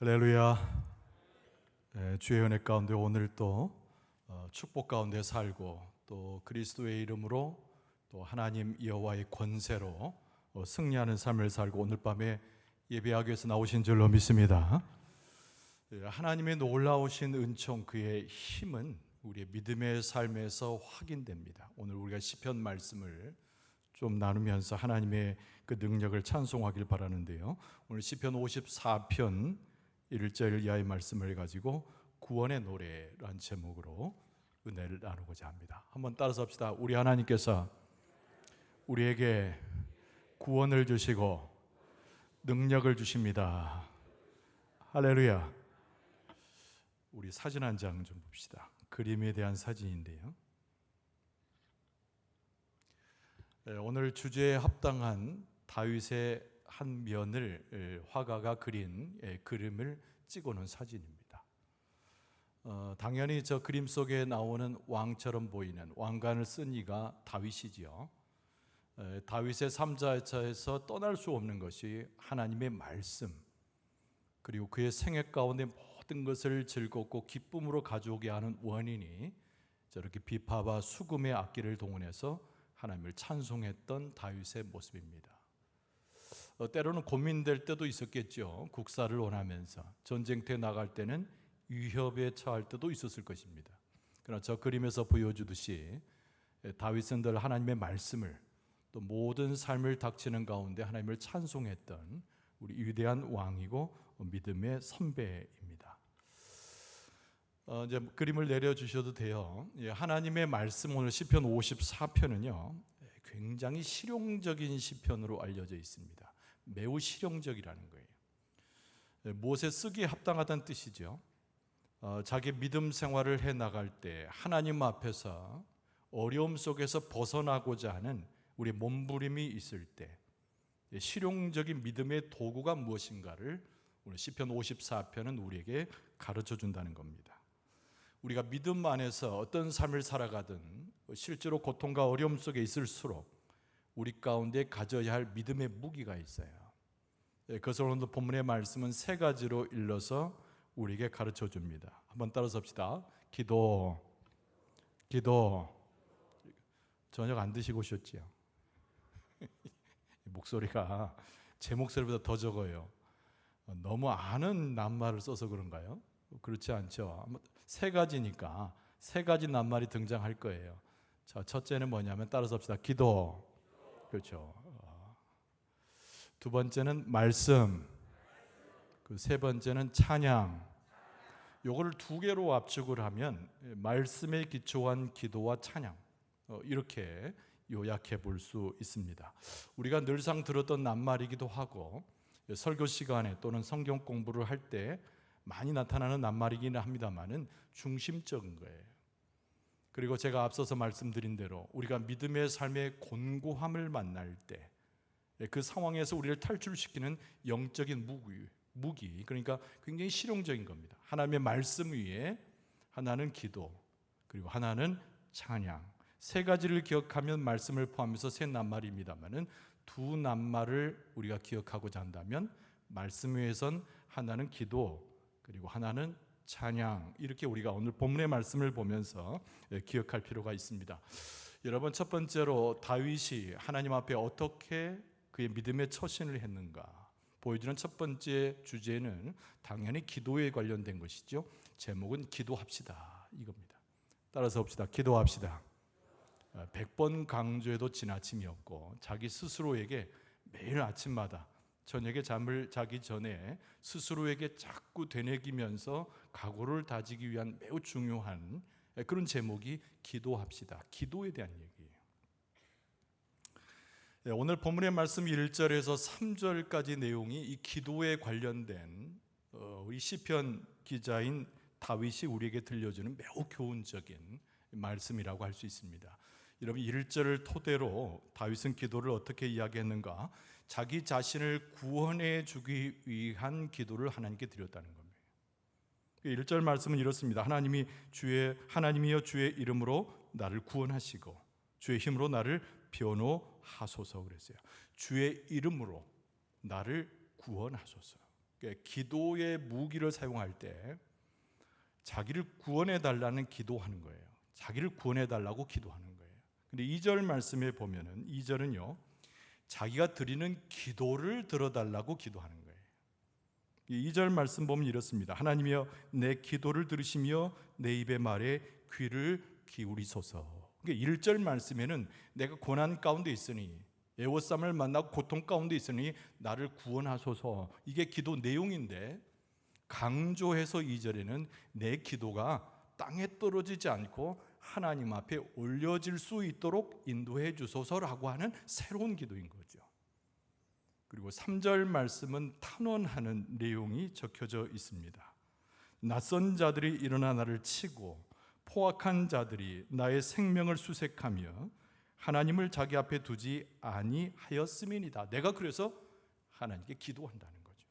할렐루야. 주의 은혜 가운데 오늘 또 축복 가운데 살고 또 그리스도의 이름으로 또 하나님 여호와의 권세로 승리하는 삶을 살고 오늘 밤에 예배하기 위해서 나오신 줄로 믿습니다. 하나님의 놀라우신 은총, 그의 힘은 우리의 믿음의 삶에서 확인됩니다. 오늘 우리가 시편 말씀을 좀 나누면서 하나님의 그 능력을 찬송하길 바라는데요, 오늘 시편 54편 1절 이하의 말씀을 가지고 구원의 노래라는 제목으로 은혜를 나누고자 합니다. 한번 따라서 합시다. 우리 하나님께서 우리에게 구원을 주시고 능력을 주십니다. 할렐루야. 우리 사진 한 장 좀 봅시다. 그림에 대한 사진인데요, 오늘 주제에 합당한 다윗의 한 면을 화가가 그린 그림을 찍어놓은 사진입니다. 당연히 저 그림 속에 나오는 왕처럼 보이는 왕관을 쓴 이가 다윗이지요. 다윗의 삶자에서 떠날 수 없는 것이 하나님의 말씀, 그리고 그의 생애 가운데 모든 것을 즐겁고 기쁨으로 가져오게 하는 원인이 저렇게 비파와 수금의 악기를 동원해서 하나님을 찬송했던 다윗의 모습입니다. 때로는 고민될 때도 있었겠죠. 국사를 원하면서 전쟁터에 나갈 때는 위협에 처할 때도 있었을 것입니다. 그러나 저 그림에서 보여주듯이 다윗은 늘 하나님의 말씀을, 또 모든 삶을 닥치는 가운데 하나님을 찬송했던 우리 위대한 왕이고 믿음의 선배입니다. 이제 그림을 내려주셔도 돼요. 하나님의 말씀, 오늘 시편 54편은요 굉장히 실용적인 시편으로 알려져 있습니다. 매우 실용적이라는 거예요. 무엇에 쓰기에 합당하다는 뜻이죠. 자기 믿음 생활을 해나갈 때 하나님 앞에서 어려움 속에서 벗어나고자 하는 우리 몸부림이 있을 때 실용적인 믿음의 도구가 무엇인가를 오늘 시편 54편은 우리에게 가르쳐 준다는 겁니다. 우리가 믿음 안에서 어떤 삶을 살아가든 실제로 고통과 어려움 속에 있을수록 우리 가운데 가져야 할 믿음의 무기가 있어요. 그것을 오늘 본문의 말씀은 세 가지로 일러서 우리에게 가르쳐 줍니다. 한번 따라서 합시다. 기도. 저녁 안 드시고 오셨지요? 목소리가 제 목소리보다 더 적어요. 너무 아는 낱말을 써서 그런가요? 그렇지 않죠. 세 가지니까 세 가지 낱말이 등장할 거예요. 자, 첫째는 뭐냐면 따라서 합시다. 기도. 그렇죠. 두 번째는 말씀. 그 세 번째는 찬양. 요거를 두 개로 압축을 하면 말씀에 기초한 기도와 찬양, 이렇게 요약해 볼 수 있습니다. 우리가 늘상 들었던 낱말이기도 하고 설교 시간에 또는 성경 공부를 할 때 많이 나타나는 낱말이기는 합니다만은 중심적인 거예요. 그리고 제가 앞서서 말씀드린 대로 우리가 믿음의 삶의 곤고함을 만날 때 그 상황에서 우리를 탈출시키는 영적인 무기, 그러니까 굉장히 실용적인 겁니다. 하나님의 말씀 위에 하나는 기도, 그리고 하나는 찬양, 세 가지를 기억하면 말씀을 포함해서 세 낱말입니다만은 두 낱말을 우리가 기억하고자 한다면 말씀 위에선 하나는 기도, 그리고 하나는 찬양, 이렇게 우리가 오늘 본문의 말씀을 보면서 기억할 필요가 있습니다. 여러분, 첫 번째로 다윗이 하나님 앞에 어떻게 그의 믿음의 처신을 했는가 보여주는 첫 번째 주제는 당연히 기도에 관련된 것이죠. 제목은 기도합시다, 이겁니다. 따라서 봅시다. 기도합시다. 100번 강조해도 지나침이 없고 자기 스스로에게 매일 아침마다 저녁에 잠을 자기 전에 스스로에게 자꾸 되뇌기면서 각오를 다지기 위한 매우 중요한 그런 제목이 기도합시다. 기도에 대한 얘기예요. 오늘 본문의 말씀 1절에서 3절까지 내용이 이 기도에 관련된 우리 시편 기자인 다윗이 우리에게 들려주는 매우 교훈적인 말씀이라고 할 수 있습니다. 여러분, 1절을 토대로 다윗은 기도를 어떻게 이야기했는가? 자기 자신을 구원해 주기 위한 기도를 하나님께 드렸다는 겁니다. 1절 말씀은 이렇습니다. 하나님이여 주의 이름으로 나를 구원하시고 주의 힘으로 나를 변호하소서 그랬어요. 주의 이름으로 나를 구원하소서. 기도의 무기를 사용할 때 자기를 구원해 달라는 기도하는 거예요. 자기를 구원해 달라고 기도하는 거예요. 근데 2절 말씀에 보면은 2절은요. 자기가 드리는 기도를 들어달라고 기도하는 거예요. 2절 말씀 보면 이렇습니다. 하나님이여 내 기도를 들으시며 내 입의 말에 귀를 기울이소서. 그러니까 1절 말씀에는 내가 고난 가운데 있으니 애워쌈을 만나고 고통 가운데 있으니 나를 구원하소서. 이게 기도 내용인데 강조해서 2절에는 내 기도가 땅에 떨어지지 않고 하나님 앞에 올려질 수 있도록 인도해 주소서라고 하는 새로운 기도인 거죠. 그리고 3절 말씀은 탄원하는 내용이 적혀져 있습니다. 낯선 자들이 일어나 나를 치고 포악한 자들이 나의 생명을 수색하며 하나님을 자기 앞에 두지 아니하였음이니이다. 내가 그래서 하나님께 기도한다는 거죠.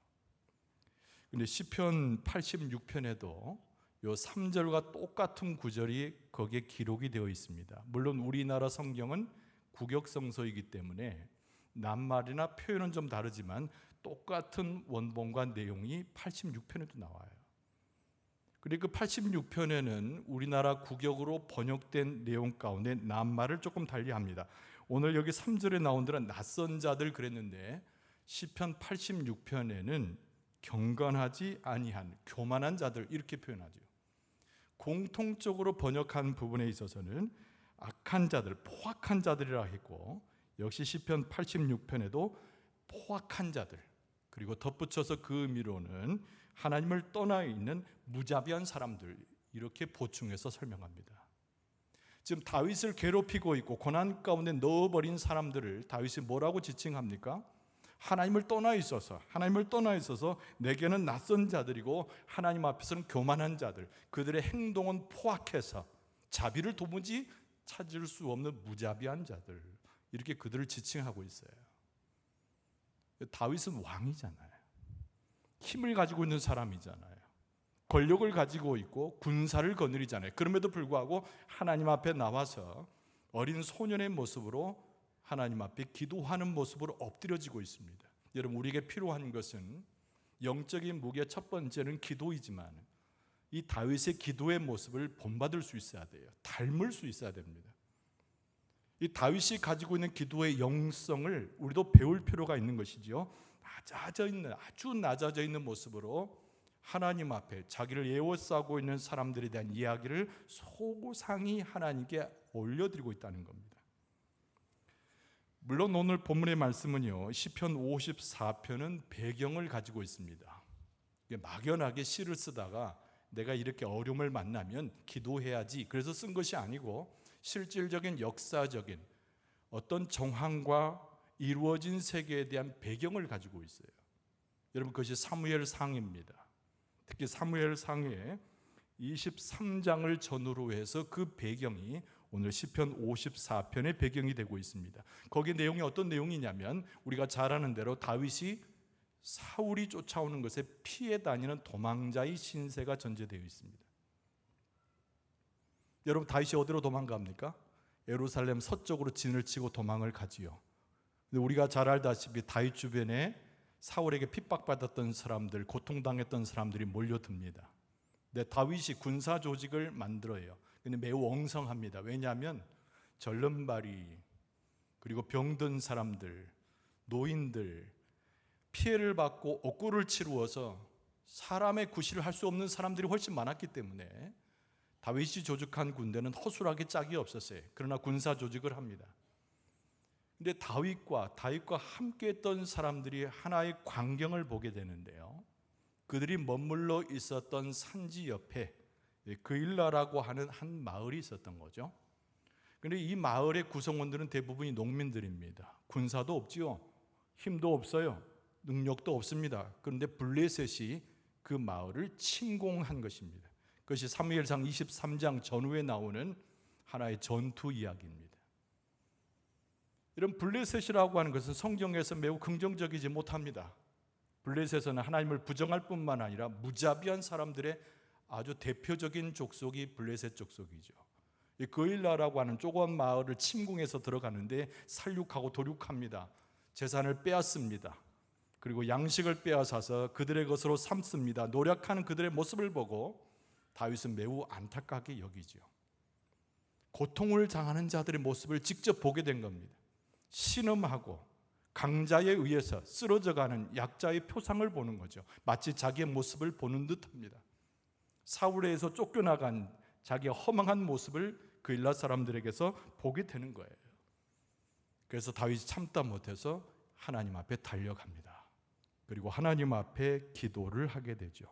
근데 시편 86편에도 요 3절과 똑같은 구절이 거기에 기록이 되어 있습니다. 물론 우리나라 성경은 구격성서이기 때문에 낱말이나 표현은 좀 다르지만 똑같은 원본과 내용이 86편에도 나와요. 그리고 그 86편에는 우리나라 구격으로 번역된 내용 가운데 낱말을 조금 달리합니다. 오늘 여기 3절에 나온 데는 낯선 자들 그랬는데 시편 86편에는 경건하지 아니한 교만한 자들 이렇게 표현하죠. 공통적으로 번역한 부분에 있어서는 악한 자들, 포악한 자들이라 했고 역시 시편 86편에도 포악한 자들 그리고 덧붙여서 그 의미로는 하나님을 떠나 있는 무자비한 사람들 이렇게 보충해서 설명합니다. 지금 다윗을 괴롭히고 있고 고난 가운데 넣어버린 사람들을 다윗이 뭐라고 지칭합니까? 하나님을 떠나 있어서 내게는 낯선 자들이고 하나님 앞에서는 교만한 자들, 그들의 행동은 포악해서 자비를 도무지 찾을 수 없는 무자비한 자들 이렇게 그들을 지칭하고 있어요. 다윗은 왕이잖아요. 힘을 가지고 있는 사람이잖아요. 권력을 가지고 있고 군사를 거느리잖아요. 그럼에도 불구하고 하나님 앞에 나와서 어린 소년의 모습으로 하나님 앞에 기도하는 모습으로 엎드려지고 있습니다. 여러분 우리에게 필요한 것은 영적인 무기의 첫 번째는 기도이지만 이 다윗의 기도의 모습을 본받을 수 있어야 돼요. 닮을 수 있어야 됩니다. 이 다윗이 가지고 있는 기도의 영성을 우리도 배울 필요가 있는 것이지요. 아주 낮아져 있는 모습으로 하나님 앞에 자기를 에워싸고 있는 사람들에 대한 이야기를 소고상히 하나님께 올려드리고 있다는 겁니다. 물론 오늘 본문의 말씀은요, 시편 54편은 배경을 가지고 있습니다. 막연하게 시를 쓰다가 내가 이렇게 어려움을 만나면 기도해야지 그래서 쓴 것이 아니고 실질적인 역사적인 어떤 정황과 이루어진 세계에 대한 배경을 가지고 있어요. 여러분 그것이 사무엘상입니다. 특히 사무엘상의 23장을 전후로 해서 그 배경이 오늘 시편 54편의 배경이 되고 있습니다. 거기 내용이 어떤 내용이냐면 우리가 잘 아는 대로 다윗이 사울이 쫓아오는 것에 피해 다니는 도망자의 신세가 전제되어 있습니다. 여러분 다윗이 어디로 도망갑니까? 예루살렘 서쪽으로 진을 치고 도망을 가지요. 근데 우리가 잘 알다시피 다윗 주변에 사울에게 핍박받았던 사람들, 고통당했던 사람들이 몰려듭니다. 근데 다윗이 군사 조직을 만들어요. 근데 매우 엉성합니다. 왜냐하면 절름발이 그리고 병든 사람들, 노인들 피해를 받고 옥고를 치루어서 사람의 구실을 할 수 없는 사람들이 훨씬 많았기 때문에 다윗이 조직한 군대는 허술하게 짝이 없었어요. 그러나 군사 조직을 합니다. 근데 다윗과 함께했던 사람들이 하나의 광경을 보게 되는데요. 그들이 머물러 있었던 산지 옆에 그일라라고 하는 한 마을이 있었던 거죠. 그런데 이 마을의 구성원들은 대부분이 농민들입니다. 군사도 없지요. 힘도 없어요. 능력도 없습니다. 그런데 블레셋이 그 마을을 침공한 것입니다. 그것이 사무엘상 23장 전후에 나오는 하나의 전투 이야기입니다. 이런 블레셋이라고 하는 것은 성경에서 매우 긍정적이지 못합니다. 블레셋은 하나님을 부정할 뿐만 아니라 무자비한 사람들의 아주 대표적인 족속이 블레셋 족속이죠. 이 그일라라고 하는 조그만 마을을 침공해서 들어가는데 살육하고 도륙합니다. 재산을 빼앗습니다. 그리고 양식을 빼앗아서 그들의 것으로 삼습니다. 노력하는 그들의 모습을 보고 다윗은 매우 안타깝게 여기죠. 고통을 당하는 자들의 모습을 직접 보게 된 겁니다. 신음하고 강자에 의해서 쓰러져가는 약자의 표상을 보는 거죠. 마치 자기의 모습을 보는 듯합니다. 사울에서 쫓겨나간 자기의 허망한 모습을 그일라 사람들에게서 보게 되는 거예요. 그래서 다윗이 참다 못해서 하나님 앞에 달려갑니다. 그리고 하나님 앞에 기도를 하게 되죠.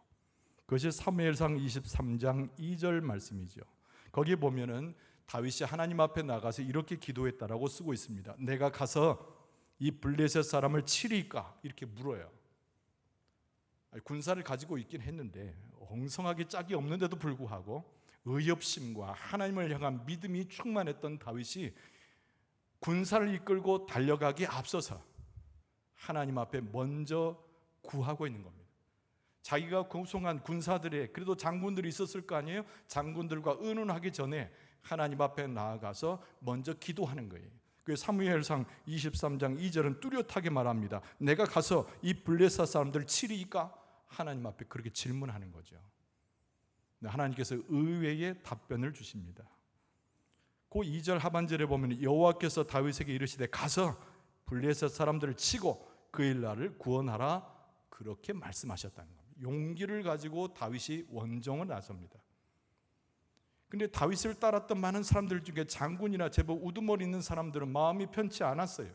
그것이 사무엘상 23장 2절 말씀이죠. 거기 보면은 다윗이 하나님 앞에 나가서 이렇게 기도했다라고 쓰고 있습니다. 내가 가서 이 블레셋 사람을 치리까? 이렇게 물어요. 군사를 가지고 있긴 했는데 엉성하게 짝이 없는데도 불구하고 의협심과 하나님을 향한 믿음이 충만했던 다윗이 군사를 이끌고 달려가기에 앞서서 하나님 앞에 먼저 구하고 있는 겁니다. 자기가 구성한 군사들의 그래도 장군들이 있었을 거 아니에요? 장군들과 의논하기 전에 하나님 앞에 나아가서 먼저 기도하는 거예요. 그 사무엘상 23장 2절은 뚜렷하게 말합니다. 내가 가서 이 블레셋 사람들 치리까? 하나님 앞에 그렇게 질문하는 거죠. 하나님께서 의외의 답변을 주십니다. 그 2절 하반절에 보면 여호와께서 다윗에게 이르시되 가서 블레셋 사람들을 치고 그일라를 구원하라, 그렇게 말씀하셨다는 겁니다. 용기를 가지고 다윗이 원정을 나섭니다. 근데 다윗을 따랐던 많은 사람들 중에 장군이나 제법 우두머리 있는 사람들은 마음이 편치 않았어요.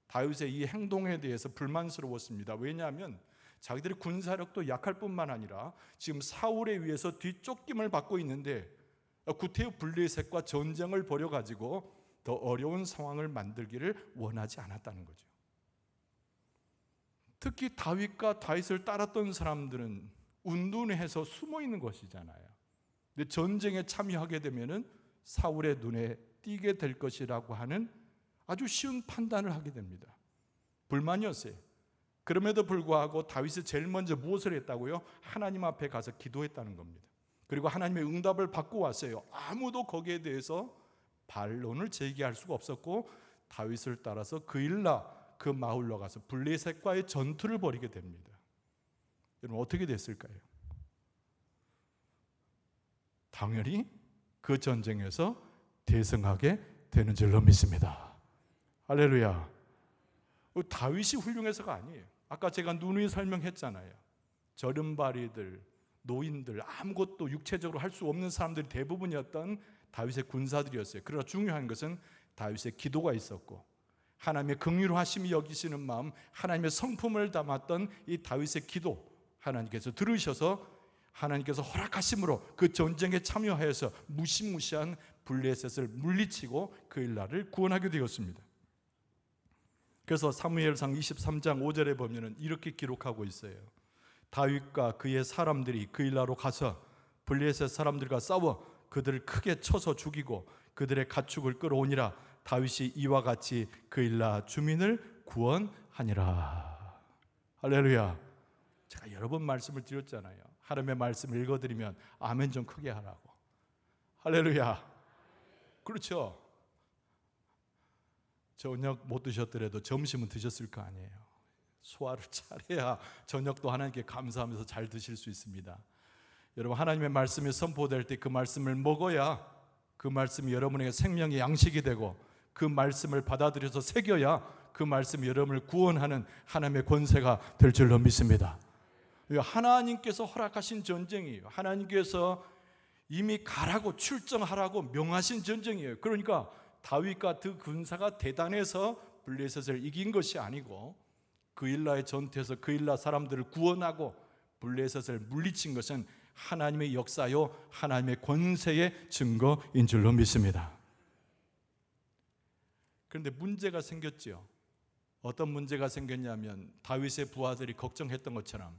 다윗의 이 행동에 대해서 불만스러웠습니다. 왜냐하면 자기들의 군사력도 약할 뿐만 아니라 지금 사울에 의해서 뒤쫓김을 받고 있는데 구태여 블레셋과 전쟁을 벌여가지고 더 어려운 상황을 만들기를 원하지 않았다는 거죠. 특히 다윗과 다윗을 따랐던 사람들은 운둔해서 숨어 있는 것이잖아요. 근데 전쟁에 참여하게 되면은 사울의 눈에 띄게 될 것이라고 하는 아주 쉬운 판단을 하게 됩니다. 불만이었어요. 그럼에도 불구하고 다윗이 제일 먼저 무엇을 했다고요? 하나님 앞에 가서 기도했다는 겁니다. 그리고 하나님의 응답을 받고 왔어요. 아무도 거기에 대해서 반론을 제기할 수가 없었고 다윗을 따라서 그일라 그 마을로 가서 블레셋과의 전투를 벌이게 됩니다. 여러분 어떻게 됐을까요? 당연히 그 전쟁에서 대승하게 되는 줄로 믿습니다. 할렐루야. 다윗이 훌륭해서가 아니에요. 아까 제가 누누이 설명했잖아요. 저른바리들, 노인들, 아무것도 육체적으로 할 수 없는 사람들이 대부분이었던 다윗의 군사들이었어요. 그러나 중요한 것은 다윗의 기도가 있었고 하나님의 긍휼하심이 여기시는 마음, 하나님의 성품을 담았던 이 다윗의 기도, 하나님께서 들으셔서 하나님께서 허락하심으로 그 전쟁에 참여하여서 무시무시한 블레셋을 물리치고 그일라를 구원하게 되었습니다. 그래서 사무엘상 23장 5절에 보면 이렇게 기록하고 있어요. 다윗과 그의 사람들이 그일라로 가서 블레셋 사람들과 싸워 그들을 크게 쳐서 죽이고 그들의 가축을 끌어오니라. 다윗이 이와 같이 그일라 주민을 구원하니라. 할렐루야. 제가 여러 번 말씀을 드렸잖아요. 하나님의 말씀을 읽어드리면 아멘 좀 크게 하라고. 할렐루야. 그렇죠. 저녁 못 드셨더라도 점심은 드셨을 거 아니에요. 소화를 잘해야 저녁도 하나님께 감사하면서 잘 드실 수 있습니다. 여러분 하나님의 말씀이 선포될 때 그 말씀을 먹어야 그 말씀이 여러분에게 생명의 양식이 되고 그 말씀을 받아들여서 새겨야 그 말씀이 여러분을 구원하는 하나님의 권세가 될 줄로 믿습니다. 하나님께서 허락하신 전쟁이에요. 하나님께서 이미 가라고 출정하라고 명하신 전쟁이에요. 그러니까 다윗과 그 군사가 대단해서 블레셋을 이긴 것이 아니고 그일라의 전투에서 그일라 사람들을 구원하고 블레셋을 물리친 것은 하나님의 역사요 하나님의 권세의 증거인 줄로 믿습니다. 그런데 문제가 생겼죠. 어떤 문제가 생겼냐면 다윗의 부하들이 걱정했던 것처럼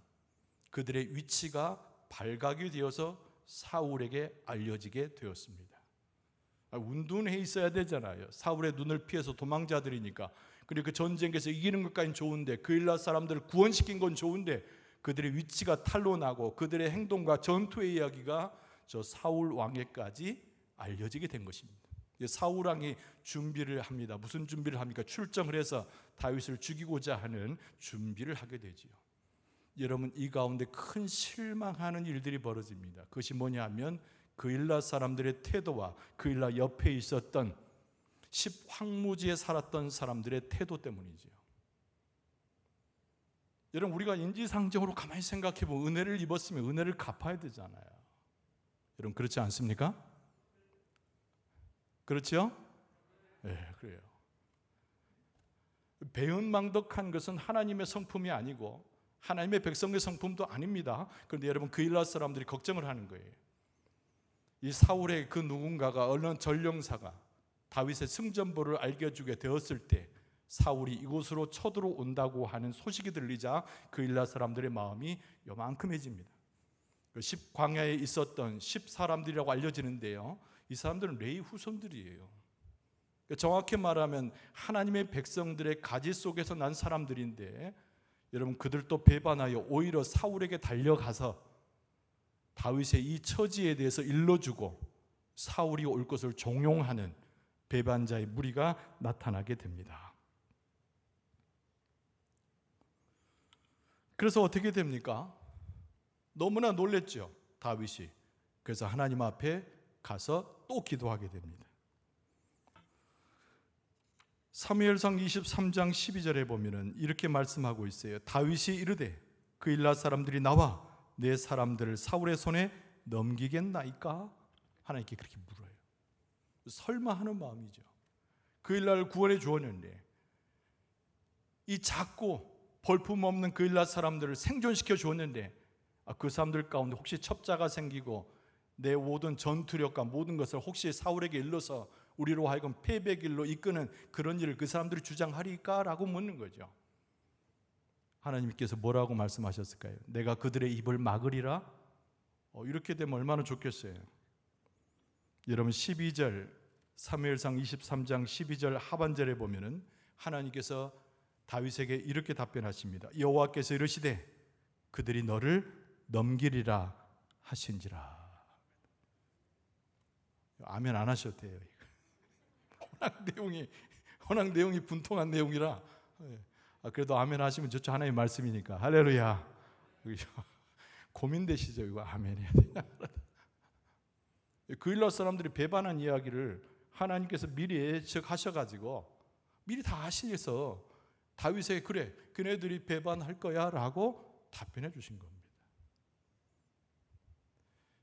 그들의 위치가 발각이 되어서 사울에게 알려지게 되었습니다. 운둔해 있어야 되잖아요. 사울의 눈을 피해서 도망자들이니까. 그리고 그 전쟁에서 이기는 것까지는 좋은데 그일라 사람들을 구원시킨 건 좋은데 그들의 위치가 탄로나고 그들의 행동과 전투의 이야기가 저 사울 왕에까지 알려지게 된 것입니다. 사울 왕이 준비를 합니다. 무슨 준비를 합니까? 출정을 해서 다윗을 죽이고자 하는 준비를 하게 되지요. 여러분, 이 가운데 큰 실망하는 일들이 벌어집니다. 그것이 뭐냐 하면 그일라 사람들의 태도와 그일라 옆에 있었던 10황무지에 살았던 사람들의 태도 때문이지요. 여러분, 우리가 인지상정으로 가만히 생각해 보면 은혜를 입었으면 은혜를 갚아야 되잖아요. 여러분, 그렇지 않습니까? 그렇죠? 네, 그래요. 배은망덕한 것은 하나님의 성품이 아니고 하나님의 백성의 성품도 아닙니다. 그런데 여러분, 그일라 사람들이 걱정을 하는 거예요. 이 사울의 그 누군가가, 어느 전령사가 다윗의 승전보를 알려주게 되었을 때 사울이 이곳으로 쳐들어온다고 하는 소식이 들리자 그일라 사람들의 마음이 요만큼해집니다. 그 10광야에 있었던 10사람들이라고 알려지는데요, 이 사람들은 레위 후손들이에요. 정확히 말하면 하나님의 백성들의 가지 속에서 난 사람들인데, 여러분, 그들도 배반하여 오히려 사울에게 달려가서 다윗의 이 처지에 대해서 일러주고 사울이 올 것을 종용하는 배반자의 무리가 나타나게 됩니다. 그래서 어떻게 됩니까? 너무나 놀랬죠, 다윗이. 그래서 하나님 앞에 가서 또 기도하게 됩니다. 사무엘상 23장 12절에 보면은 이렇게 말씀하고 있어요. 다윗이 이르되 그일라 사람들이 나와 내 사람들을 사울의 손에 넘기겠나이까? 하나님께 그렇게 물어요. 설마 하는 마음이죠. 그일라를 구원해 주었는데 이 작고 볼품없는 그일라 사람들을 생존시켜 주었는데 그 사람들 가운데 혹시 첩자가 생기고 내 모든 전투력과 모든 것을 혹시 사울에게 일러서 우리로 하여금 패배길로 이끄는 그런 일을 그 사람들이 주장하리까? 라고 묻는 거죠. 하나님께서 뭐라고 말씀하셨을까요? 내가 그들의 입을 막으리라? 이렇게 되면 얼마나 좋겠어요. 여러분, 12절 사무엘상 23장 12절 하반절에 보면은 하나님께서 다윗에게 이렇게 답변하십니다. 여호와께서 이르시되 그들이 너를 넘기리라 하신지라. 아멘 안 하셔도 돼요. 워낙 내용이 분통한 내용이라 그래도 아멘 하시면 좋죠. 하나님의 말씀이니까. 할렐루야. 고민되시죠? 이거 아멘 해야 되냐? 그일라 사람들이 배반한 이야기를 하나님께서 미리 예측하셔가지고 미리 다 하시면서 다윗에게 그래, 그네들이 배반할 거야 라고 답변해 주신 겁니다.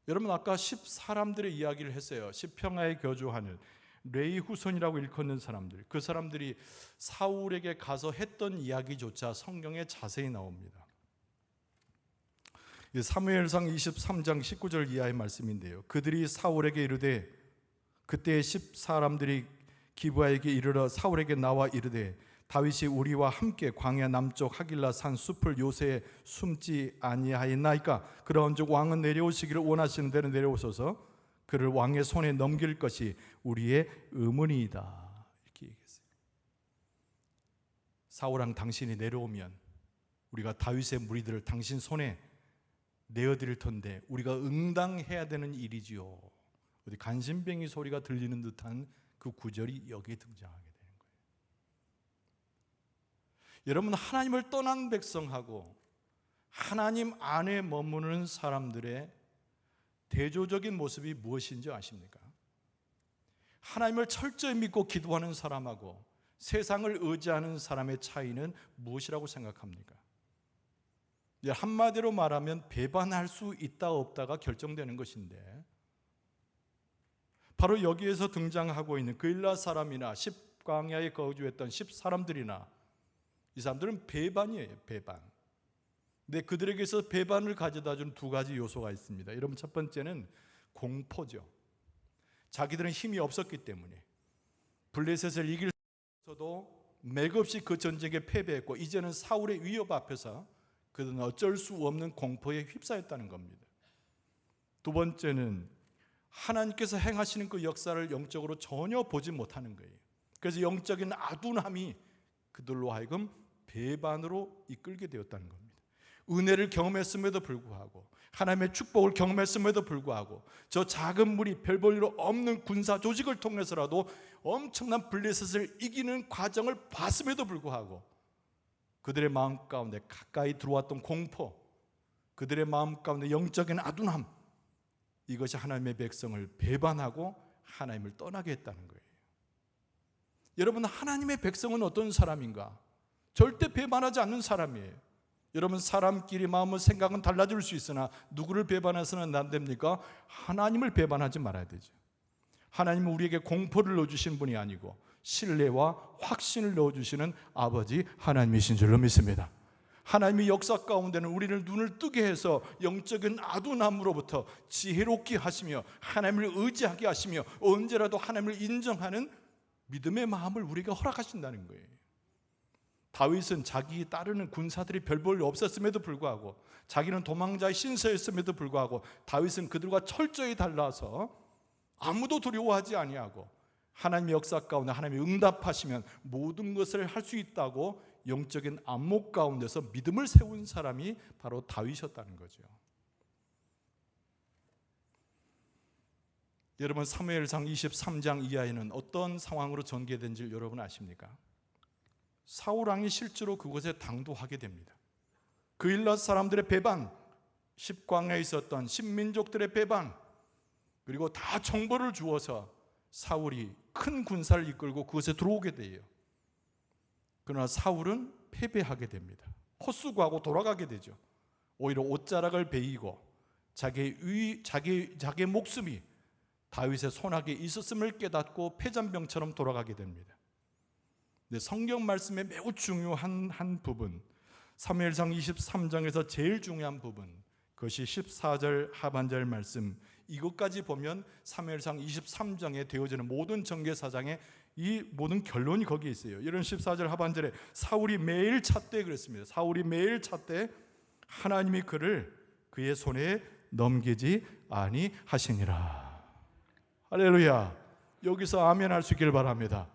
여러분, 아까 10사람들의 이야기를 했어요. 10평야에 거주하는 레위 후손이라고 일컫는 사람들, 그 사람들이 사울에게 가서 했던 이야기조차 성경에 자세히 나옵니다. 사무엘상 23장 19절 이하의 말씀인데요, 그들이 사울에게 이르되 그때 10사람들이 기브아에게 이르러 사울에게 나와 이르되 다윗이 우리와 함께 광야 남쪽 하길라 산 숲을 요새에 숨지 아니하였나이까? 그러한즉 왕은 내려오시기를 원하시는 대로 내려오소서. 그를 왕의 손에 넘길 것이 우리의 의문이다. 이렇게 얘기했어요. 사울왕, 당신이 내려오면 우리가 다윗의 무리들을 당신 손에 내어드릴 텐데 우리가 응당해야 되는 일이지요. 어디 간신뱅이 소리가 들리는 듯한 그 구절이 여기에 등장하게 되는 거예요. 여러분, 하나님을 떠난 백성하고 하나님 안에 머무는 사람들의 대조적인 모습이 무엇인지 아십니까? 하나님을 철저히 믿고 기도하는 사람하고 세상을 의지하는 사람의 차이는 무엇이라고 생각합니까? 한마디로 말하면 배반할 수 있다 없다가 결정되는 것인데, 바로 여기에서 등장하고 있는 그일라 사람이나 10광야에 거주했던 10사람들이나 이 사람들은 배반이에요. 배반. 근데 그들에게서 배반을 가져다 준 두 가지 요소가 있습니다. 여러분, 첫 번째는 공포죠. 자기들은 힘이 없었기 때문에 블레셋을 이길 수 없어도 맥없이 그 전쟁에 패배했고 이제는 사울의 위협 앞에서 그들은 어쩔 수 없는 공포에 휩싸였다는 겁니다. 두 번째는 하나님께서 행하시는 그 역사를 영적으로 전혀 보지 못하는 거예요. 그래서 영적인 아둔함이 그들로 하여금 배반으로 이끌게 되었다는 겁니다. 은혜를 경험했음에도 불구하고 하나님의 축복을 경험했음에도 불구하고 저 작은 무리 별 볼 일 없는 군사 조직을 통해서라도 엄청난 블레셋을 이기는 과정을 봤음에도 불구하고 그들의 마음 가운데 가까이 들어왔던 공포, 그들의 마음 가운데 영적인 아둔함, 이것이 하나님의 백성을 배반하고 하나님을 떠나게 했다는 거예요. 여러분, 하나님의 백성은 어떤 사람인가? 절대 배반하지 않는 사람이에요. 여러분, 사람끼리 마음은 생각은 달라질 수 있으나 누구를 배반해서는 안 됩니까? 하나님을 배반하지 말아야 되죠. 하나님은 우리에게 공포를 넣어주신 분이 아니고 신뢰와 확신을 넣어주시는 아버지 하나님이신 줄로 믿습니다. 하나님의 역사 가운데는 우리를 눈을 뜨게 해서 영적인 아둔함으로부터 지혜롭게 하시며 하나님을 의지하게 하시며 언제라도 하나님을 인정하는 믿음의 마음을 우리가 허락하신다는 거예요. 다윗은 자기 따르는 군사들이 별 볼 일 없었음에도 불구하고, 자기는 도망자의 신세였음에도 불구하고 다윗은 그들과 철저히 달라서 아무도 두려워하지 아니하고 하나님의 역사 가운데 하나님이 응답하시면 모든 것을 할 수 있다고 영적인 안목 가운데서 믿음을 세운 사람이 바로 다윗이었다는 거죠. 여러분, 사무엘상 23장 이하에는 어떤 상황으로 전개된지 여러분 아십니까? 사울왕이 실제로 그곳에 당도하게 됩니다. 그일랏 사람들의 배반, 십광야에 있었던 십민족들의 배반, 그리고 다 정보를 주어서 사울이 큰 군사를 이끌고 그곳에 들어오게 돼요. 그러나 사울은 패배하게 됩니다. 헛수고하고 돌아가게 되죠. 오히려 옷자락을 베이고 자기의 목숨이 다윗의 손아귀에 있었음을 깨닫고 패잔병처럼 돌아가게 됩니다. 근데 성경 말씀에 매우 중요한 한 부분, 사무엘상 23장에서 제일 중요한 부분, 그것이 14절 하반절 말씀, 이것까지 보면 사무엘상 23장에 되어지는 모든 전개사장의 이 모든 결론이 거기에 있어요. 이런 14절 하반절에 사울이 매일 찾되 그랬습니다. 사울이 매일 찾되 하나님이 그를 그의 손에 넘기지 아니하시니라. 할렐루야. 여기서 아멘 할 수 있기를 바랍니다.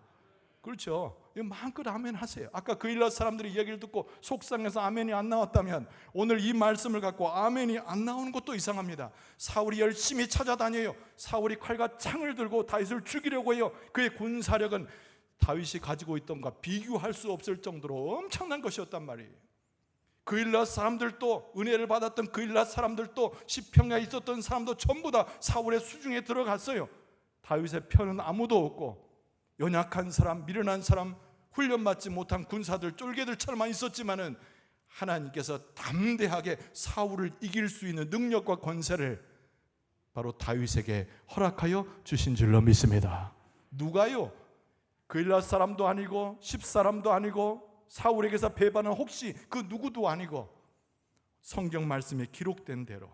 그렇죠. 마음껏 아멘 하세요. 아까 그일랏 사람들이 이야기를 듣고 속상해서 아멘이 안 나왔다면 오늘 이 말씀을 갖고 아멘이 안 나오는 것도 이상합니다. 사울이 열심히 찾아다녀요. 사울이 칼과 창을 들고 다윗을 죽이려고 해요. 그의 군사력은 다윗이 가지고 있던 것과 비교할 수 없을 정도로 엄청난 것이었단 말이에요. 그일랏 사람들도, 은혜를 받았던 그일랏 사람들도, 시평야에 있었던 사람도 전부 다 사울의 수중에 들어갔어요. 다윗의 편은 아무도 없고 연약한 사람, 미련한 사람, 훈련받지 못한 군사들, 쫄개들처럼만 있었지만은 하나님께서 담대하게 사울을 이길 수 있는 능력과 권세를 바로 다윗에게 허락하여 주신 줄로 믿습니다. 누가요? 그일랏 사람도 아니고 십사람도 아니고 사울에게서 배반한 혹시 그 누구도 아니고 성경 말씀에 기록된 대로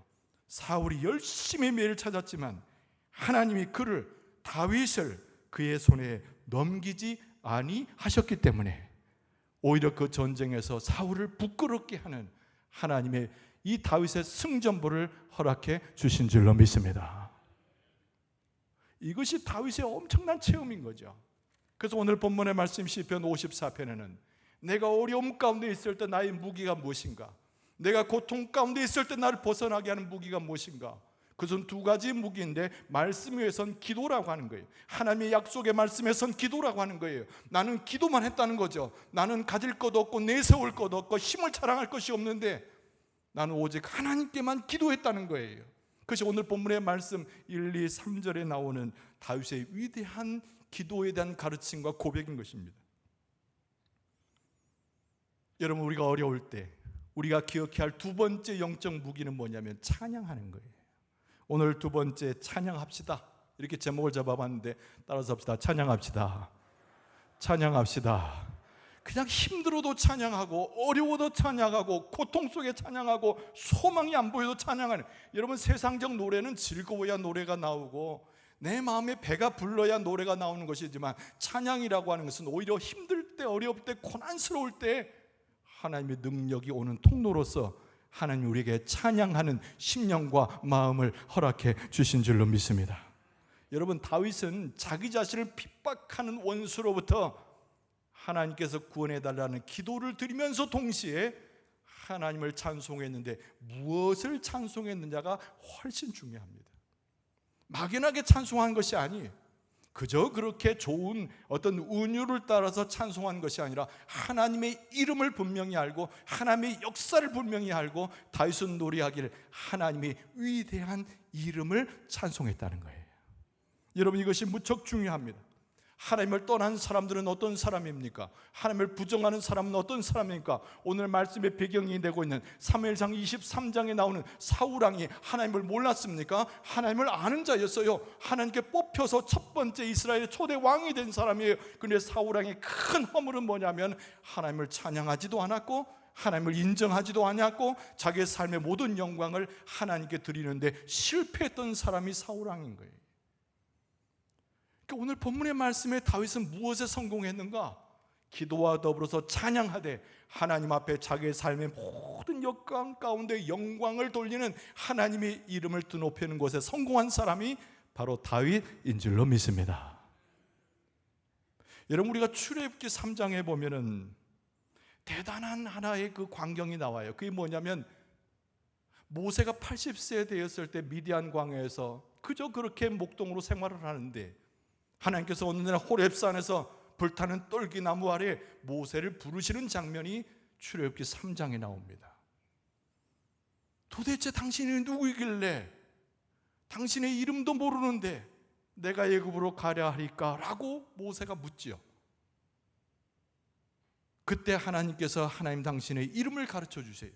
사울이 열심히 매일 찾았지만 하나님이 그를, 다윗을 그의 손에 넘기지 아니하셨기 때문에 오히려 그 전쟁에서 사울을 부끄럽게 하는 하나님의 이 다윗의 승전보를 허락해 주신 줄로 믿습니다. 이것이 다윗의 엄청난 체험인 거죠. 그래서 오늘 본문의 말씀 시편 54편에는 내가 어려움 가운데 있을 때 나의 무기가 무엇인가? 내가 고통 가운데 있을 때 나를 벗어나게 하는 무기가 무엇인가? 그것은 두 가지 무기인데 말씀 위에선 기도라고 하는 거예요. 하나님의 약속의 말씀에선 기도라고 하는 거예요. 나는 기도만 했다는 거죠. 나는 가질 것 없고 내세울 것 없고 힘을 자랑할 것이 없는데 나는 오직 하나님께만 기도했다는 거예요. 그것이 오늘 본문의 말씀 1, 2, 3절에 나오는 다윗의 위대한 기도에 대한 가르침과 고백인 것입니다. 여러분, 우리가 어려울 때 우리가 기억해야 할 두 번째 영적 무기는 뭐냐면 찬양하는 거예요. 오늘 두 번째, 찬양합시다. 이렇게 제목을 잡아봤는데 따라서 합시다. 찬양합시다. 찬양합시다. 그냥 힘들어도 찬양하고 어려워도 찬양하고 고통 속에 찬양하고 소망이 안 보여도 찬양하는, 여러분, 세상적 노래는 즐거워야 노래가 나오고 내 마음에 배가 불러야 노래가 나오는 것이지만 찬양이라고 하는 것은 오히려 힘들 때, 어려울 때, 고난스러울 때 하나님의 능력이 오는 통로로서 하나님 우리에게 찬양하는 심령과 마음을 허락해 주신 줄로 믿습니다. 여러분, 다윗은 자기 자신을 핍박하는 원수로부터 하나님께서 구원해달라는 기도를 드리면서 동시에 하나님을 찬송했는데 무엇을 찬송했느냐가 훨씬 중요합니다. 막연하게 찬송한 것이 아니에요. 그저 그렇게 좋은 어떤 은유를 따라서 찬송한 것이 아니라 하나님의 이름을 분명히 알고 하나님의 역사를 분명히 알고 다윗은 노래하기를 하나님의 위대한 이름을 찬송했다는 거예요. 여러분, 이것이 무척 중요합니다. 하나님을 떠난 사람들은 어떤 사람입니까? 하나님을 부정하는 사람은 어떤 사람입니까? 오늘 말씀의 배경이 되고 있는 사무엘상 23장에 나오는 사울왕이 하나님을 몰랐습니까? 하나님을 아는 자였어요. 하나님께 뽑혀서 첫 번째 이스라엘의 초대 왕이 된 사람이에요. 그런데 사울왕의 큰 허물은 뭐냐면 하나님을 찬양하지도 않았고 하나님을 인정하지도 않았고 자기의 삶의 모든 영광을 하나님께 드리는데 실패했던 사람이 사울왕인 거예요. 오늘 본문의 말씀에 다윗은 무엇에 성공했는가? 기도와 더불어서 찬양하되 하나님 앞에 자기의 삶의 모든 역광 가운데 영광을 돌리는 하나님의 이름을 드높이는 것에 성공한 사람이 바로 다윗인 줄로 믿습니다. 여러분, 우리가 출애굽기 3장에 보면은 대단한 하나의 그 광경이 나와요. 그게 뭐냐면 모세가 80세 되었을 때 미디안 광야에서 그저 그렇게 목동으로 생활을 하는데 하나님께서 어느 날 호렙산에서 불타는 떨기나무 아래 모세를 부르시는 장면이 출애굽기 3장에 나옵니다. 도대체 당신이 누구이길래 당신의 이름도 모르는데 내가 애굽으로 가랴 하리까? 라고 모세가 묻지요. 그때 하나님께서 하나님 당신의 이름을 가르쳐 주세요.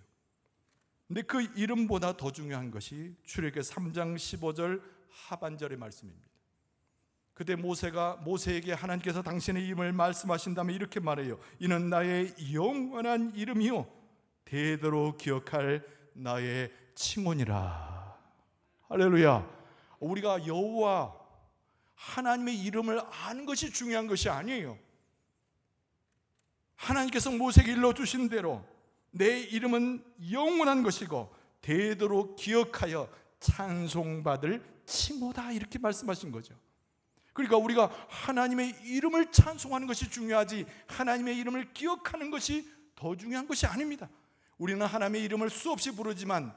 근데 그 이름보다 더 중요한 것이 출애굽기 3장 15절 하반절의 말씀입니다. 그때 모세에게 하나님께서 당신의 이름을 말씀하신 다음에 이렇게 말해요. 이는 나의 영원한 이름이요 대대로 기억할 나의 칭언이라. 할렐루야. 우리가 여호와 하나님의 이름을 아는 것이 중요한 것이 아니에요. 하나님께서 모세에게 일러주신 대로 내 이름은 영원한 것이고 대대로 기억하여 찬송받을 칭호다, 이렇게 말씀하신 거죠. 그러니까 우리가 하나님의 이름을 찬송하는 것이 중요하지 하나님의 이름을 기억하는 것이 더 중요한 것이 아닙니다. 우리는 하나님의 이름을 수없이 부르지만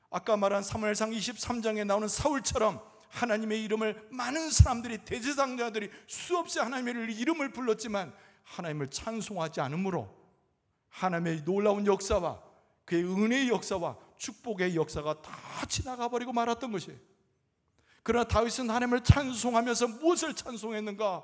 아까 말한 사무엘상 23장에 나오는 사울처럼 하나님의 이름을 많은 사람들이, 대제사장들이 수없이 하나님의 이름을 불렀지만 하나님을 찬송하지 않으므로 하나님의 놀라운 역사와 그의 은혜의 역사와 축복의 역사가 다 지나가 버리고 말았던 것이에요. 그러나 다윗은 하나님을 찬송하면서 무엇을 찬송했는가?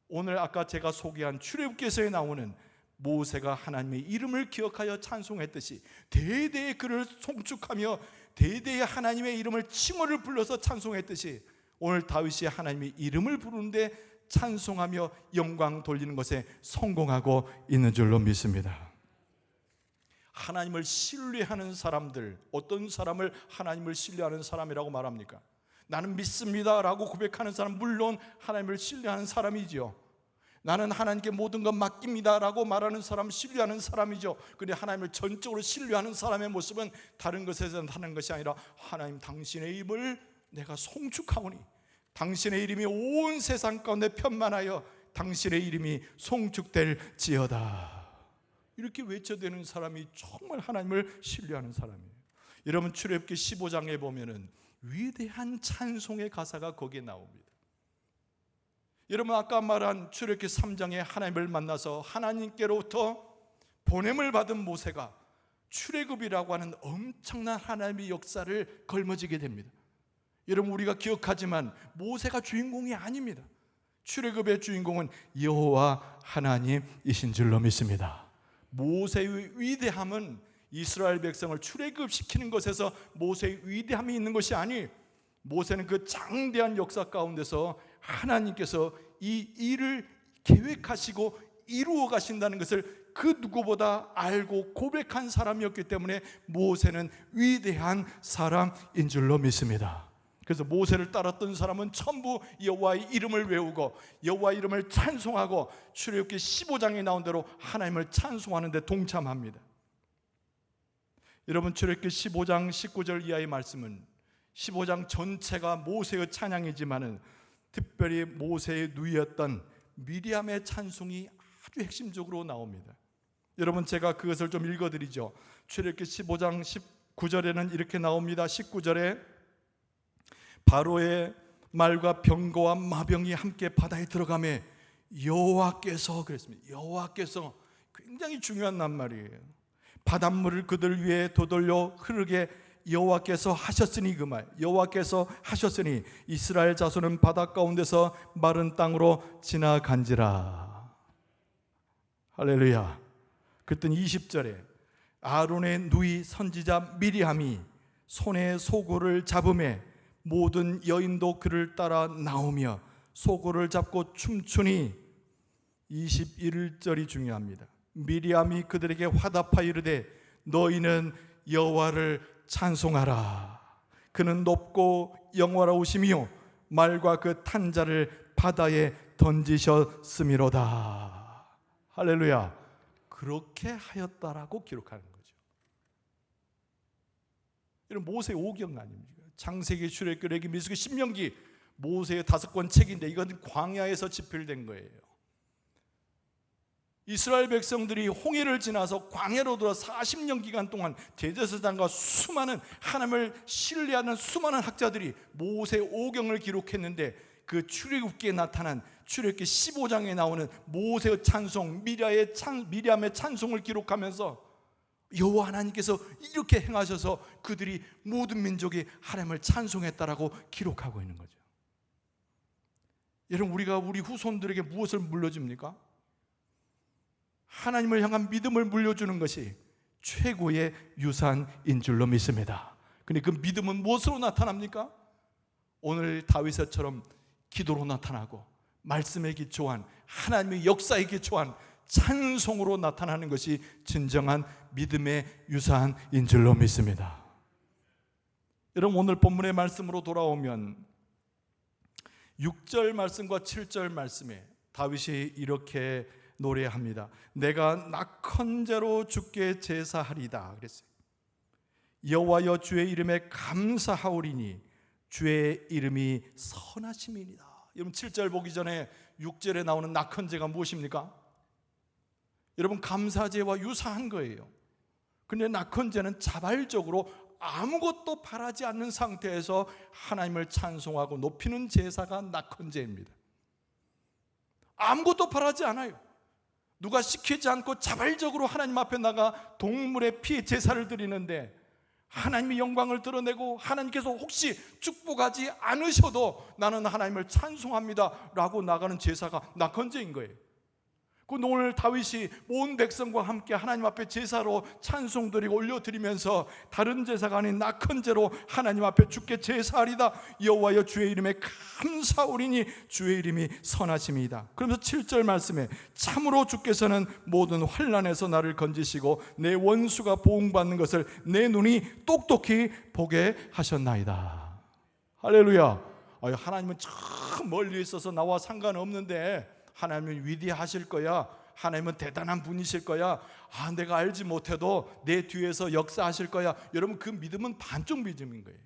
오늘 아까 제가 소개한 출애굽기서에 나오는 모세가 하나님의 이름을 기억하여 찬송했듯이 대대의 그를 송축하며 대대의 하나님의 이름을 칭호를 불러서 찬송했듯이 오늘 다윗이 하나님의 이름을 부르는데 찬송하며 영광 돌리는 것에 성공하고 있는 줄로 믿습니다. 하나님을 신뢰하는 사람들, 어떤 사람을 하나님을 신뢰하는 사람이라고 말합니까? 나는 믿습니다 라고 고백하는 사람, 물론 하나님을 신뢰하는 사람이죠. 나는 하나님께 모든 것 맡깁니다 라고 말하는 사람, 신뢰하는 사람이죠. 그런데 하나님을 전적으로 신뢰하는 사람의 모습은 다른 것에서 나타나는 것이 아니라 하나님 당신의 이름을 내가 송축하오니 당신의 이름이 온 세상 가운데 편만하여 당신의 이름이 송축될지어다, 이렇게 외쳐대는 사람이 정말 하나님을 신뢰하는 사람이에요. 여러분, 출애굽기 15장에 보면은 위대한 찬송의 가사가 거기에 나옵니다. 여러분, 아까 말한 출애굽기 3장에 하나님을 만나서 하나님께로부터 보냄을 받은 모세가 출애굽이라고 하는 엄청난 하나님의 역사를 걸머지게 됩니다. 여러분, 우리가 기억하지만 모세가 주인공이 아닙니다. 출애굽의 주인공은 여호와 하나님이신 줄로 믿습니다. 모세의 위대함은 이스라엘 백성을 출애굽시키는 것에서 모세의 위대함이 있는 것이 아니, 모세는 그 장대한 역사 가운데서 하나님께서 이 일을 계획하시고 이루어 가신다는 것을 그 누구보다 알고 고백한 사람이었기 때문에 모세는 위대한 사람인 줄로 믿습니다. 그래서 모세를 따랐던 사람은 전부 여호와의 이름을 외우고 여호와의 이름을 찬송하고 출애굽기 15장에 나온 대로 하나님을 찬송하는 데 동참합니다. 여러분, 출애굽기 15장 19절 이하의 말씀은 15장 전체가 모세의 찬양이지만은 특별히 모세의 누이였던 미리암의 찬송이 아주 핵심적으로 나옵니다. 여러분, 제가 그것을 좀 읽어드리죠. 출애굽기 15장 19절에는 이렇게 나옵니다. 19절에 바로의 말과 병거와 마병이 함께 바다에 들어가매 여호와께서, 그랬습니다. 여호와께서, 굉장히 중요한 낱말이에요. 바닷물을 그들 위에 되돌려 흐르게 여호와께서 하셨으니, 그 말, 여호와께서 하셨으니 이스라엘 자손은 바다 가운데서 마른 땅으로 지나간지라. 할렐루야. 그랬더니 20절에 아론의 누이 선지자 미리암이 손에 소고를 잡음에 모든 여인도 그를 따라 나오며 소고를 잡고 춤추니, 21절이 중요합니다. 미리암이 그들에게 화답하여 이르되 너희는 여호와를 찬송하라. 그는 높고 영화로우시며 말과 그 탄자를 바다에 던지셨음이로다. 할렐루야. 그렇게 하였다라고 기록하는 거죠. 이런 모세 오경 아닙니까? 창세기, 출애굽기, 레위기, 민수기, 신명기, 모세의 5권 책인데 이건 광야에서 집필된 거예요. 이스라엘 백성들이 홍해를 지나서 광야로 돌아 40년 기간 동안 대제사장과 수많은 하나님을 신뢰하는 수많은 학자들이 모세 오경을 기록했는데, 그 출애굽기에 나타난 출애굽기 15장에 나오는 모세의 찬송, 미리암의 찬송을 기록하면서 여호와 하나님께서 이렇게 행하셔서 그들이 모든 민족이 하나님을 찬송했다라고 기록하고 있는 거죠. 여러분, 우리가 우리 후손들에게 무엇을 물려줍니까? 하나님을 향한 믿음을 물려주는 것이 최고의 유산인 줄로 믿습니다. 근데 그 믿음은 무엇으로 나타납니까? 오늘 다윗처럼 기도로 나타나고, 말씀에 기초한, 하나님의 역사에 기초한 찬송으로 나타나는 것이 진정한 믿음의 유산인 줄로 믿습니다. 여러분, 오늘 본문의 말씀으로 돌아오면 6절 말씀과 7절 말씀에 다윗이 이렇게 노래합니다. 내가 낙헌제로 주께 제사하리다 그랬어요. 여호와여 주의 이름에 감사하오리니 주의 이름이 선하심이니라. 여러분, 7절 보기 전에 6절에 나오는 낙헌제가 무엇입니까? 여러분, 감사제와 유사한 거예요. 근데 낙헌제는 자발적으로 아무것도 바라지 않는 상태에서 하나님을 찬송하고 높이는 제사가 낙헌제입니다. 아무것도 바라지 않아요. 누가 시키지 않고 자발적으로 하나님 앞에 나가 동물의 피 제사를 드리는데, 하나님의 영광을 드러내고 하나님께서 혹시 축복하지 않으셔도 나는 하나님을 찬송합니다 라고 나가는 제사가 낙헌제인 거예요. 오늘 다윗이 온 백성과 함께 하나님 앞에 제사로 찬송드리고 올려드리면서 다른 제사가 아닌 낙헌제로 하나님 앞에 주께 제사하리다. 여호와여 주의 이름에 감사오리니 주의 이름이 선하심이다. 그러면서 7절 말씀에 참으로 주께서는 모든 환난에서 나를 건지시고 내 원수가 보응받는 것을 내 눈이 똑똑히 보게 하셨나이다. 할렐루야. 하나님은 저 멀리 있어서 나와 상관없는데 하나님은 위대하실 거야, 하나님은 대단한 분이실 거야, 내가 알지 못해도 내 뒤에서 역사하실 거야. 여러분, 그 믿음은 반쪽 믿음인 거예요.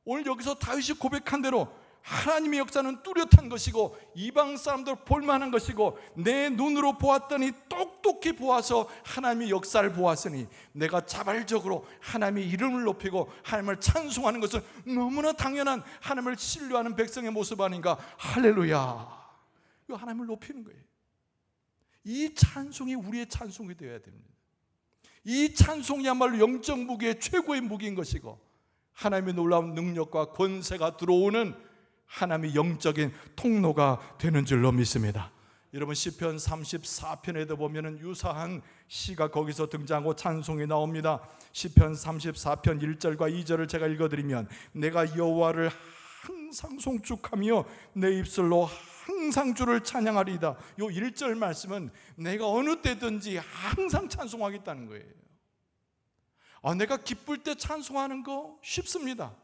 오늘 여기서 다윗이 고백한 대로 하나님의 역사는 뚜렷한 것이고 이방 사람들 볼만한 것이고, 내 눈으로 보았더니 똑똑히 보아서 하나님의 역사를 보았으니 내가 자발적으로 하나님의 이름을 높이고 하나님을 찬송하는 것은 너무나 당연한 하나님을 신뢰하는 백성의 모습 아닌가. 할렐루야. 이거 하나님을 높이는 거예요. 이 찬송이 우리의 찬송이 되어야 됩니다. 이 찬송이야말로 영적 무기의 최고의 무기인 것이고, 하나님의 놀라운 능력과 권세가 들어오는 하나님의 영적인 통로가 되는 줄로 믿습니다. 여러분, 시편 34편에도 보면은 유사한 시가 거기서 등장하고 찬송이 나옵니다. 시편 34편 1절과 2절을 제가 읽어드리면, 내가 여호와를 항상 송축하며 내 입술로 항상 주를 찬양하리이다. 요 1절 말씀은 내가 어느 때든지 항상 찬송하겠다는 거예요. 내가 기쁠 때 찬송하는 거 쉽습니다.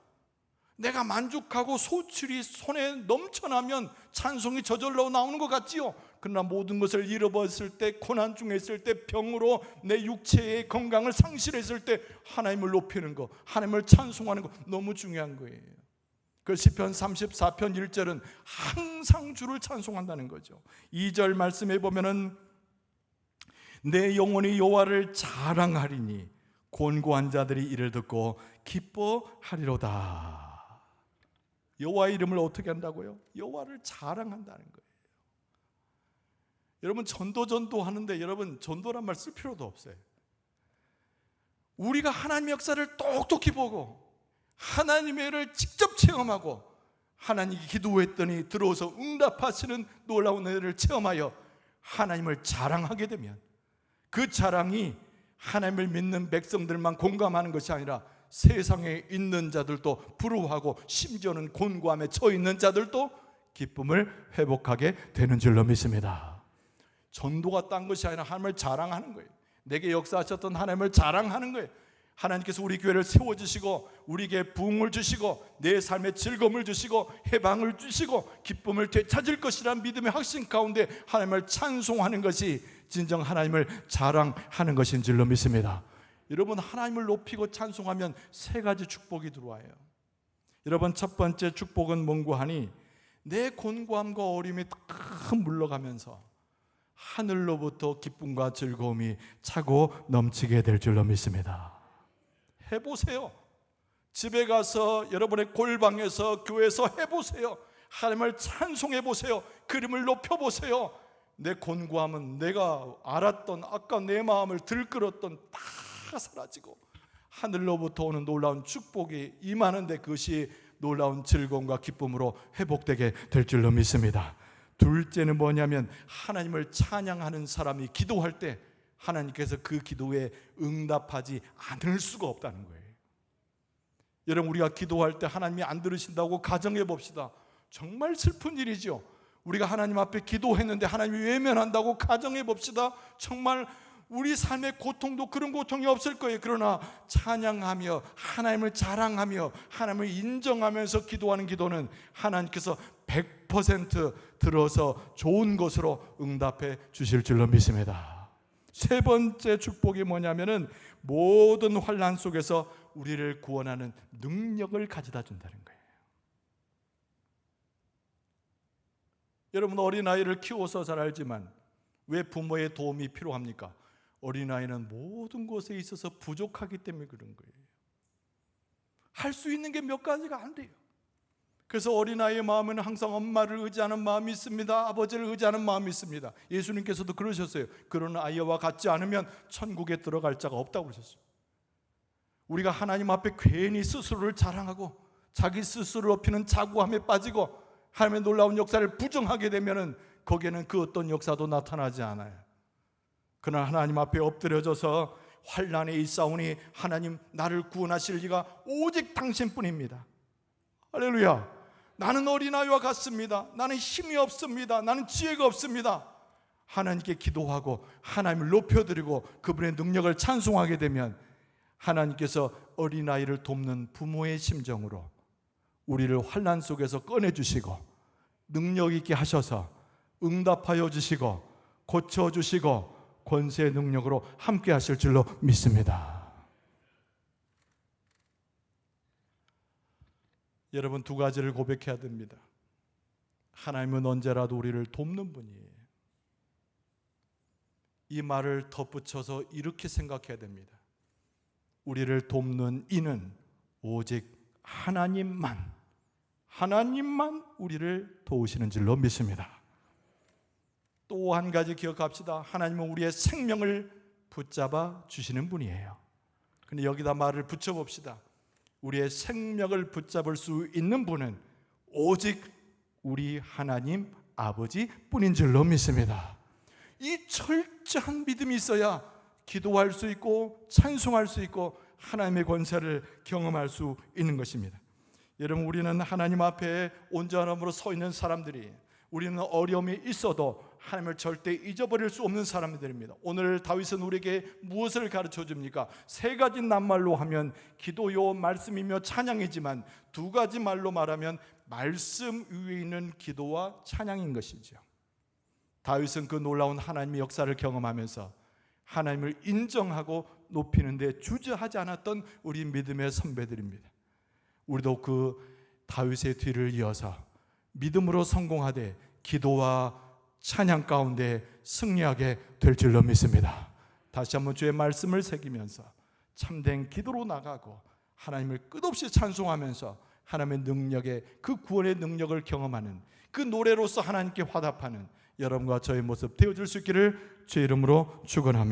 내가 만족하고 소출이 손에 넘쳐나면 찬송이 저절로 나오는 것 같지요. 그러나 모든 것을 잃어버렸을 때, 고난 중에 있을 때, 병으로 내 육체의 건강을 상실했을 때 하나님을 높이는 거, 하나님을 찬송하는 거 너무 중요한 거예요. 그 시편 34편 1절은 항상 주를 찬송한다는 거죠. 2절 말씀에 보면은 내 영혼이 여호와를 자랑하리니 곤고한 자들이 이를 듣고 기뻐하리로다. 여호와의 이름을 어떻게 한다고요? 여호와를 자랑한다는 거예요. 여러분, 전도 하는데 여러분, 전도란 말 쓸 필요도 없어요. 우리가 하나님의 역사를 똑똑히 보고 하나님의 일을 직접 체험하고 하나님께 기도했더니 들어오서 응답하시는 놀라운 은혜를 체험하여 하나님을 자랑하게 되면 그 자랑이 하나님을 믿는 백성들만 공감하는 것이 아니라 세상에 있는 자들도 부러워하고 심지어는 곤고함에 처해 있는 자들도 기쁨을 회복하게 되는 줄로 믿습니다. 전도가 딴 것이 아니라 하나님을 자랑하는 거예요. 내게 역사하셨던 하나님을 자랑하는 거예요. 하나님께서 우리 교회를 세워주시고 우리에게 부흥을 주시고 내 삶에 즐거움을 주시고 해방을 주시고 기쁨을 되찾을 것이라는 믿음의 확신 가운데 하나님을 찬송하는 것이 진정 하나님을 자랑하는 것인 줄로 믿습니다. 여러분, 하나님을 높이고 찬송하면 세 가지 축복이 들어와요. 여러분, 첫 번째 축복은 뭔고 하니 내 곤고함과 어려움이 다 물러가면서 하늘로부터 기쁨과 즐거움이 차고 넘치게 될 줄로 믿습니다. 해보세요. 집에 가서 여러분의 골방에서 교회에서 해보세요. 하나님을 찬송해보세요. 그림을 높여보세요. 내 곤고함은 내가 알았던 아까 내 마음을 들끓었던 다 사라지고 하늘로부터 오는 놀라운 축복이 임하는데 그것이 놀라운 즐거움과 기쁨으로 회복되게 될 줄로 믿습니다. 둘째는 뭐냐면 하나님을 찬양하는 사람이 기도할 때 하나님께서 그 기도에 응답하지 않을 수가 없다는 거예요. 여러분, 우리가 기도할 때 하나님이 안 들으신다고 가정해 봅시다. 정말 슬픈 일이죠. 우리가 하나님 앞에 기도했는데 하나님이 외면한다고 가정해 봅시다. 정말 우리 삶의 고통도 그런 고통이 없을 거예요. 그러나 찬양하며 하나님을 자랑하며 하나님을 인정하면서 기도하는 기도는 하나님께서 100% 들어서 좋은 것으로 응답해 주실 줄로 믿습니다. 세 번째 축복이 뭐냐면은 모든 환난 속에서 우리를 구원하는 능력을 가져다 준다는 거예요. 여러분, 어린아이를 키워서 잘 알지만 왜 부모의 도움이 필요합니까? 어린아이는 모든 것에 있어서 부족하기 때문에 그런 거예요. 할 수 있는 게 몇 가지가 안 돼요. 그래서 어린아이의 마음에는 항상 엄마를 의지하는 마음이 있습니다. 아버지를 의지하는 마음이 있습니다. 예수님께서도 그러셨어요. 그런 아이와 같지 않으면 천국에 들어갈 자가 없다고 그러셨어요. 우리가 하나님 앞에 괜히 스스로를 자랑하고 자기 스스로를 높이는 자고함에 빠지고 하나님의 놀라운 역사를 부정하게 되면 거기에는 그 어떤 역사도 나타나지 않아요. 그러나 하나님 앞에 엎드려져서 환난에 있사오니 하나님 나를 구원하실 리가 오직 당신뿐입니다. 할렐루야. 나는 어린아이와 같습니다. 나는 힘이 없습니다. 나는 지혜가 없습니다. 하나님께 기도하고 하나님을 높여드리고 그분의 능력을 찬송하게 되면 하나님께서 어린아이를 돕는 부모의 심정으로 우리를 환난 속에서 꺼내주시고 능력 있게 하셔서 응답하여 주시고 고쳐주시고 권세의 능력으로 함께 하실 줄로 믿습니다. 여러분, 두 가지를 고백해야 됩니다. 하나님은 언제라도 우리를 돕는 분이에요. 이 말을 덧붙여서 이렇게 생각해야 됩니다. 우리를 돕는 이는 오직 하나님만 우리를 도우시는 줄로 믿습니다. 또 한 가지 기억합시다. 하나님은 우리의 생명을 붙잡아 주시는 분이에요. 근데 여기다 말을 붙여봅시다. 우리의 생명을 붙잡을 수 있는 분은 오직 우리 하나님 아버지 뿐인 줄로 믿습니다. 이 철저한 믿음이 있어야 기도할 수 있고 찬송할 수 있고 하나님의 권세를 경험할 수 있는 것입니다. 여러분, 우리는 하나님 앞에 온전함으로 서 있는 사람들이, 우리는 어려움이 있어도 하나님을 절대 잊어버릴 수 없는 사람들입니다. 오늘 다윗은 우리에게 무엇을 가르쳐 줍니까? 세 가지 낱말로 하면 기도요, 말씀이며 찬양이지만 두 가지 말로 말하면 말씀 위에 있는 기도와 찬양인 것이죠. 다윗은 그 놀라운 하나님의 역사를 경험하면서 하나님을 인정하고 높이는 데 주저하지 않았던 우리 믿음의 선배들입니다. 우리도 그 다윗의 뒤를 이어서 믿음으로 성공하되 기도와 찬양 가운데 승리하게 될 줄로 믿습니다. 다시 한번 주의 말씀을 새기면서 참된 기도로 나가고 하나님을 끝없이 찬송하면서 하나님의 능력의 그 구원의 능력을 경험하는 그 노래로서 하나님께 화답하는 여러분과 저의 모습 되어줄 수 있기를 주의 이름으로 축원합니다.